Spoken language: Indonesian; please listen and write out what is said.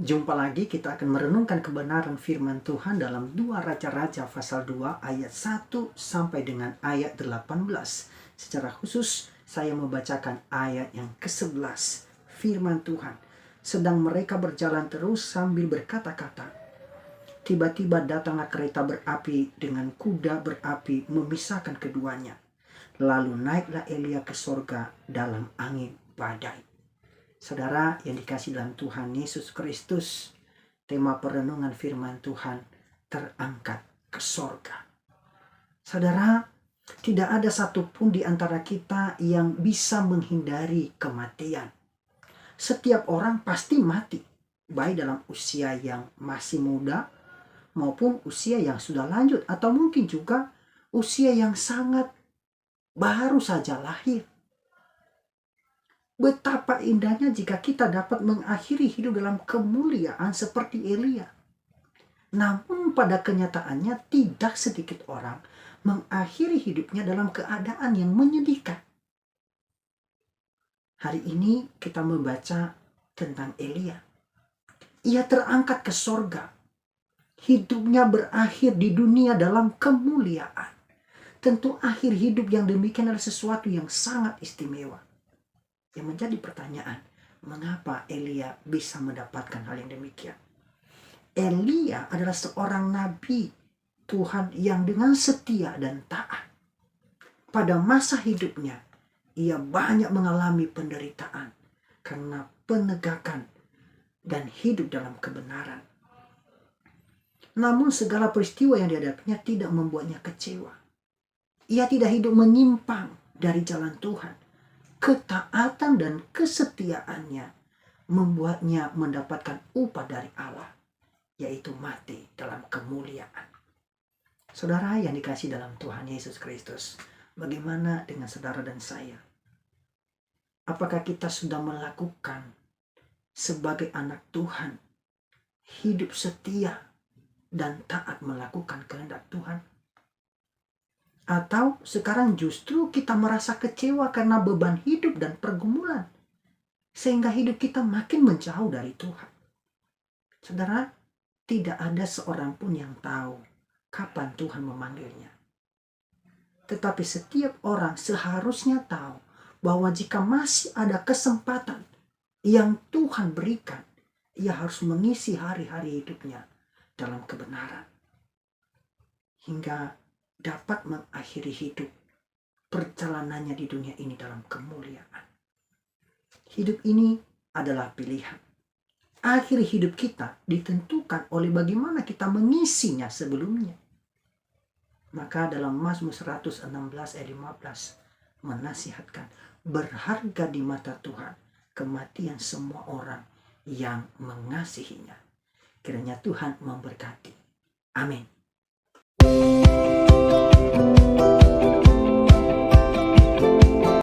Jumpa lagi, kita akan merenungkan kebenaran firman Tuhan dalam 2 Raja-Raja pasal 2 ayat 1 sampai dengan ayat 18. Secara khusus saya membacakan ayat yang ke-11. Firman Tuhan. Sedang mereka berjalan terus sambil berkata-kata, tiba-tiba datanglah kereta berapi dengan kuda berapi memisahkan keduanya. Lalu naiklah Elia ke sorga dalam angin badai. Saudara yang dikasih dalam Tuhan Yesus Kristus, tema perenungan firman Tuhan terangkat ke sorga. Saudara, tidak ada satupun di antara kita yang bisa menghindari kematian. Setiap orang pasti mati, baik dalam usia yang masih muda maupun usia yang sudah lanjut, atau mungkin juga usia yang sangat baru saja lahir. Betapa indahnya jika kita dapat mengakhiri hidup dalam kemuliaan seperti Elia. Namun pada kenyataannya tidak sedikit orang mengakhiri hidupnya dalam keadaan yang menyedihkan. Hari ini kita membaca tentang Elia. Ia terangkat ke sorga. Hidupnya berakhir di dunia dalam kemuliaan. Tentu akhir hidup yang demikian adalah sesuatu yang sangat istimewa. Yang menjadi pertanyaan, mengapa Elia bisa mendapatkan hal yang demikian? Elia adalah seorang nabi Tuhan yang dengan setia dan taat. Pada masa hidupnya, ia banyak mengalami penderitaan karena penegakan dan hidup dalam kebenaran. Namun segala peristiwa yang dihadapinya tidak membuatnya kecewa. Ia tidak hidup menyimpang dari jalan Tuhan. Ketaatan dan kesetiaannya membuatnya mendapatkan upah dari Allah, yaitu mati dalam kemuliaan. Saudara yang dikasih dalam Tuhan Yesus Kristus, bagaimana dengan saudara dan saya? Apakah kita sudah melakukan sebagai anak Tuhan hidup setia dan taat melakukan kehendak Tuhan? Atau sekarang justru kita merasa kecewa karena beban hidup dan pergumulan, sehingga hidup kita makin menjauh dari Tuhan. Saudara, tidak ada seorang pun yang tahu kapan Tuhan memanggilnya. Tetapi setiap orang seharusnya tahu bahwa jika masih ada kesempatan yang Tuhan berikan, ia harus mengisi hari-hari hidupnya dalam kebenaran. Hingga dapat mengakhiri hidup perjalanannya di dunia ini dalam kemuliaan. Hidup ini adalah pilihan. Akhir hidup kita ditentukan oleh bagaimana kita mengisinya sebelumnya. Maka dalam Mazmur 116 ayat 15 menasihatkan, berharga di mata Tuhan kematian semua orang yang mengasihinya. Kiranya Tuhan memberkati. Amin.